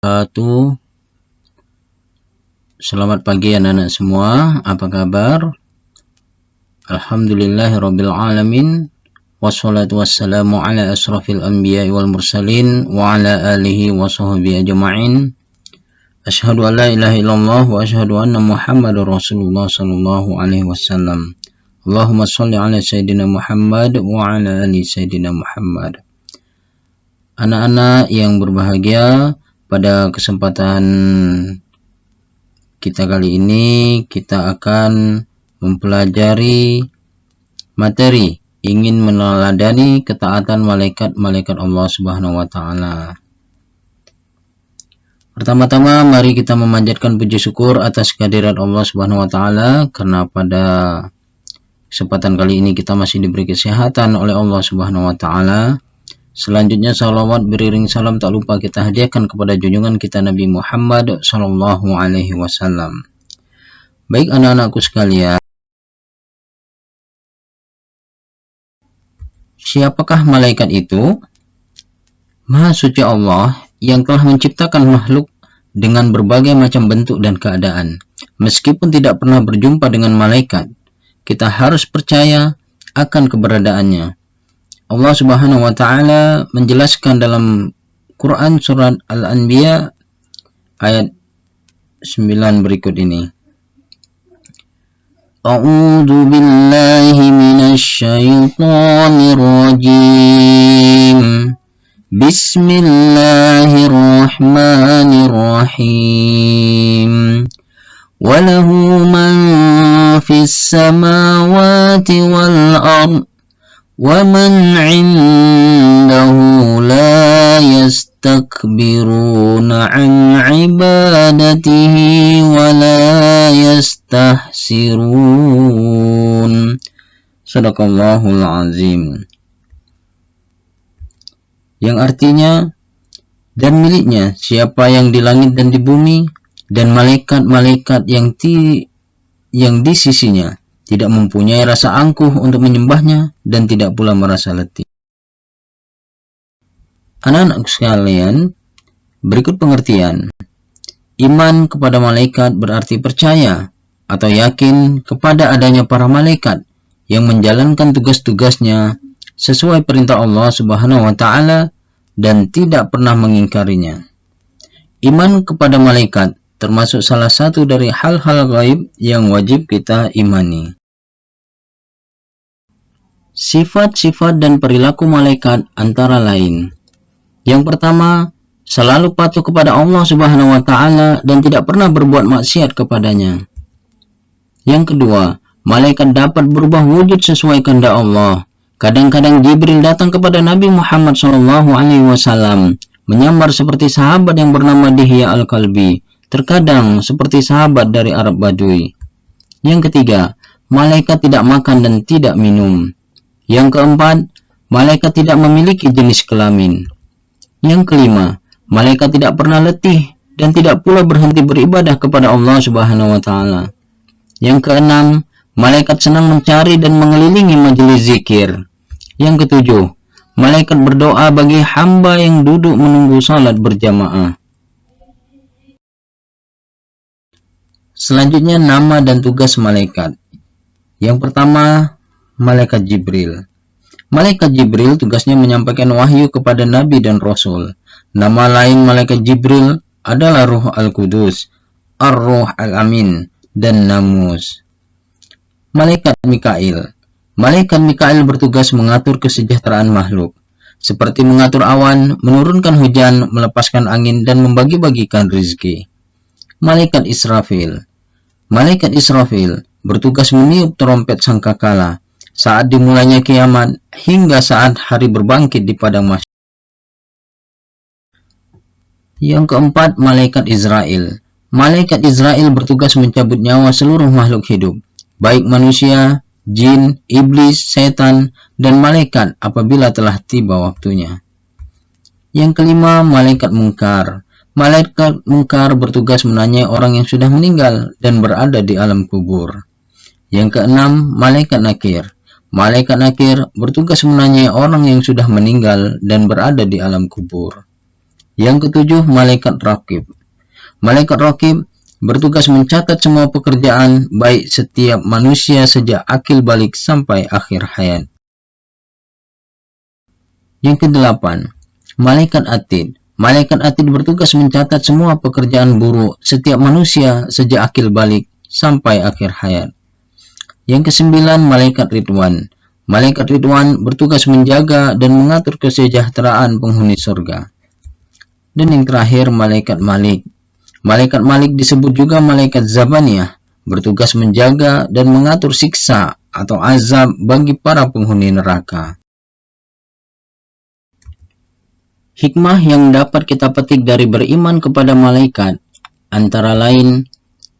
Wabarakatuh. Selamat pagi anak-anak semua, apa kabar? Alhamdulillahirabbil alamin. Wassalatu wassalamu ala asrafil anbiya'i wal mursalin wa ala alihi wa sahbihi ajma'in. Asyhadu an la ilaha illallah wa asyhadu anna Muhammadar Rasulullah sallallahu alaihi wasallam. Allahumma shalli ala sayyidina Muhammad wa ala ali sayyidina Muhammad. Anak-anak yang berbahagia, pada kesempatan kita kali ini kita akan mempelajari materi ingin meneladani ketaatan malaikat-malaikat Allah Subhanahu wa taala. Pertama-tama mari kita memanjatkan puji syukur atas kehadirat Allah Subhanahu wa taala karena pada kesempatan kali ini kita masih diberi kesehatan oleh Allah Subhanahu wa taala. Selanjutnya salawat beriring salam tak lupa kita hadiahkan kepada junjungan kita Nabi Muhammad sallallahu alaihi wasallam. Baik anak-anakku sekalian, siapakah malaikat itu? Maha suci Allah yang telah menciptakan makhluk dengan berbagai macam bentuk dan keadaan. Meskipun tidak pernah berjumpa dengan malaikat, kita harus percaya akan keberadaannya. Allah Subhanahu wa taala menjelaskan dalam Quran surat Al-Anbiya ayat 9 berikut ini. A'udzu billahi minasy syaithanir rajim. Bismillahirrahmanirrahim. Walahu man fis samawati wal ardh وَمَنْ عِنْدَهُ لَا يَسْتَكْبِرُونَ عَنْ عِبَادَتِهِ وَلَا يَسْتَحْسِرُونَ. Sadaqallahul azim. Yang artinya, dan miliknya siapa yang di langit dan di bumi, dan malaikat-malaikat yang di sisinya tidak mempunyai rasa angkuh untuk menyembahnya dan tidak pula merasa letih. Anak-anak sekalian, berikut pengertian. Iman kepada malaikat berarti percaya atau yakin kepada adanya para malaikat yang menjalankan tugas-tugasnya sesuai perintah Allah Subhanahu wa taala dan tidak pernah mengingkarinya. Iman kepada malaikat termasuk salah satu dari hal-hal gaib yang wajib kita imani. Sifat-sifat dan perilaku malaikat antara lain. Yang pertama, selalu patuh kepada Allah Subhanahu wa taala dan tidak pernah berbuat maksiat kepadanya. Yang kedua, malaikat dapat berubah wujud sesuai kehendak Allah. Kadang-kadang Jibril datang kepada Nabi Muhammad SAW menyamar seperti sahabat yang bernama Dihya Al-Kalbi, terkadang seperti sahabat dari Arab Badui. Yang ketiga, malaikat tidak makan dan tidak minum. Yang keempat, malaikat tidak memiliki jenis kelamin. Yang kelima, malaikat tidak pernah letih dan tidak pula berhenti beribadah kepada Allah Subhanahu wa taala. Yang keenam, malaikat senang mencari dan mengelilingi majelis zikir. Yang ketujuh, malaikat berdoa bagi hamba yang duduk menunggu salat berjamaah. Selanjutnya nama dan tugas malaikat. Yang pertama, malaikat Jibril. Malaikat Jibril tugasnya menyampaikan wahyu kepada Nabi dan Rasul. Nama lain malaikat Jibril adalah Ruh Al-Qudus, Ar-Ruh Al-Amin, dan Namus. Malaikat Mikail. Malaikat Mikail bertugas mengatur kesejahteraan makhluk, seperti mengatur awan, menurunkan hujan, melepaskan angin, dan membagi-bagikan rezeki. Malaikat Israfil. Malaikat Israfil bertugas meniup trompet sangkakala saat dimulainya kiamat hingga saat hari berbangkit di padang mahsyar. Yang keempat, malaikat Israel. Malaikat Israel bertugas mencabut nyawa seluruh makhluk hidup, baik manusia, jin, iblis, setan, dan malaikat apabila telah tiba waktunya. Yang kelima, malaikat Munkar. Malaikat Munkar bertugas menanyai orang yang sudah meninggal dan berada di alam kubur. Yang keenam, malaikat Nakir. Malaikat Nakir bertugas menanyai orang yang sudah meninggal dan berada di alam kubur. Yang ketujuh, malaikat raqib. Malaikat raqib bertugas mencatat semua pekerjaan baik setiap manusia sejak akil balik sampai akhir hayat. Yang kedelapan, malaikat atid. Malaikat atid bertugas mencatat semua pekerjaan buruk setiap manusia sejak akil balik sampai akhir hayat. Yang kesembilan, malaikat ridwan. Malaikat ridwan bertugas menjaga dan mengatur kesejahteraan penghuni surga. Dan yang terakhir, malaikat malik. Malaikat malik disebut juga malaikat zabaniyah, bertugas menjaga dan mengatur siksa atau azab bagi para penghuni neraka. Hikmah yang dapat kita petik dari beriman kepada malaikat antara lain,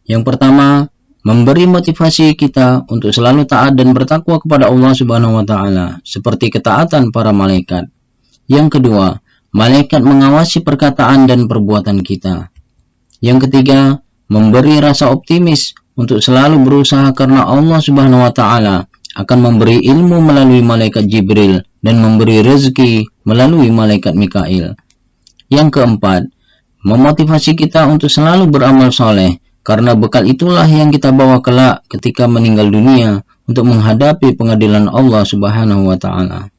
yang pertama, memberi motivasi kita untuk selalu taat dan bertakwa kepada Allah Subhanahu wa taala seperti ketaatan para malaikat. Yang kedua, malaikat mengawasi perkataan dan perbuatan kita. Yang ketiga, memberi rasa optimis untuk selalu berusaha karena Allah Subhanahu wa taala akan memberi ilmu melalui malaikat Jibril dan memberi rezeki melalui malaikat Mikail. Yang keempat, memotivasi kita untuk selalu beramal soleh, karena bekal itulah yang kita bawa kelak ketika meninggal dunia untuk menghadapi pengadilan Allah Subhanahu wa taala.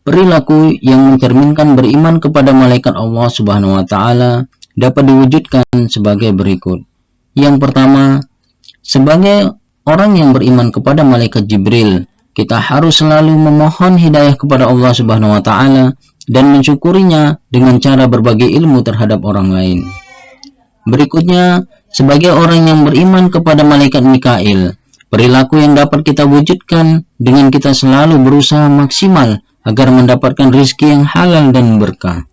Perilaku yang mencerminkan beriman kepada malaikat Allah Subhanahu wa taala dapat diwujudkan sebagai berikut. Yang pertama, sebagai orang yang beriman kepada malaikat Jibril, kita harus selalu memohon hidayah kepada Allah Subhanahu wa taala dan mensyukurinya dengan cara berbagi ilmu terhadap orang lain. Berikutnya, sebagai orang yang beriman kepada malaikat Mikail, perilaku yang dapat kita wujudkan dengan kita selalu berusaha maksimal agar mendapatkan rezeki yang halal dan berkah.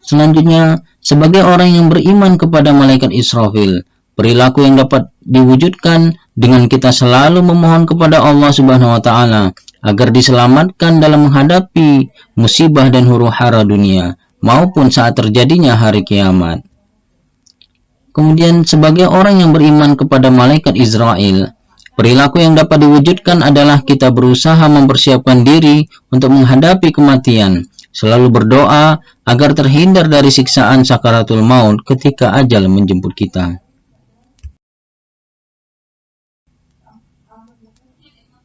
Selanjutnya, sebagai orang yang beriman kepada malaikat Israfil, perilaku yang dapat diwujudkan dengan kita selalu memohon kepada Allah Subhanahu wa taala agar diselamatkan dalam menghadapi musibah dan huru-hara dunia maupun saat terjadinya hari kiamat. Kemudian sebagai orang yang beriman kepada malaikat Israel, perilaku yang dapat diwujudkan adalah kita berusaha mempersiapkan diri untuk menghadapi kematian, selalu berdoa agar terhindar dari siksaan sakaratul maut ketika ajal menjemput kita.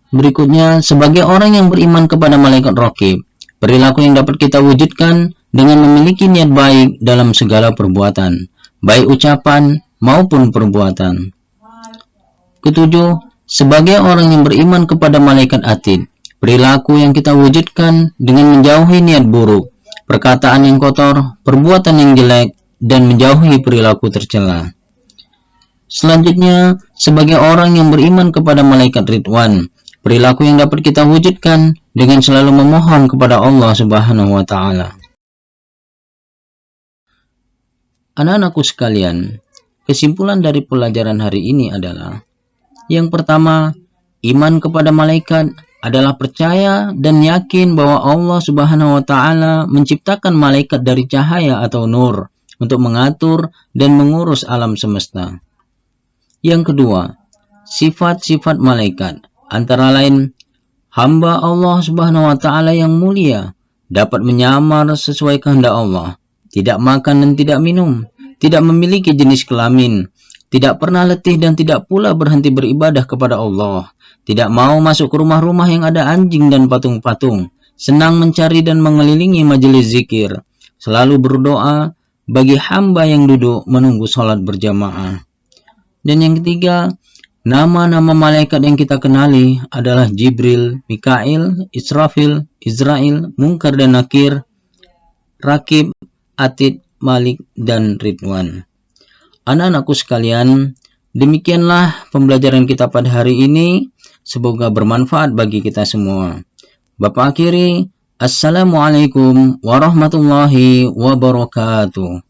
Berikutnya, sebagai orang yang beriman kepada malaikat raqib, perilaku yang dapat kita wujudkan dengan memiliki niat baik dalam segala perbuatan, baik ucapan maupun perbuatan. Ketujuh, sebagai orang yang beriman kepada malaikat atid, perilaku yang kita wujudkan dengan menjauhi niat buruk, perkataan yang kotor, perbuatan yang jelek, dan menjauhi perilaku tercela. Selanjutnya, sebagai orang yang beriman kepada malaikat ridwan, perilaku yang dapat kita wujudkan dengan selalu memohon kepada Allah Subhanahu wa taala. Anak-anakku sekalian, kesimpulan dari pelajaran hari ini adalah: yang pertama, iman kepada malaikat adalah percaya dan yakin bahwa Allah Subhanahu wa taala menciptakan malaikat dari cahaya atau nur untuk mengatur dan mengurus alam semesta. Yang kedua, sifat-sifat malaikat antara lain hamba Allah Subhanahu wa taala yang mulia, dapat menyamar sesuai kehendak Allah, tidak makan dan tidak minum, tidak memiliki jenis kelamin, tidak pernah letih dan tidak pula berhenti beribadah kepada Allah, tidak mau masuk ke rumah-rumah yang ada anjing dan patung-patung, senang mencari dan mengelilingi majelis zikir, selalu berdoa bagi hamba yang duduk menunggu sholat berjamaah. Dan yang ketiga, nama-nama malaikat yang kita kenali adalah Jibril, Mikail, Israfil, Israel, Munkar dan Nakir, Raqib, Atid, Malik, dan Ridwan. Anak-anakku sekalian, demikianlah pembelajaran kita pada hari ini. Semoga bermanfaat bagi kita semua. Bapak akhiri, Assalamualaikum warahmatullahi wabarakatuh.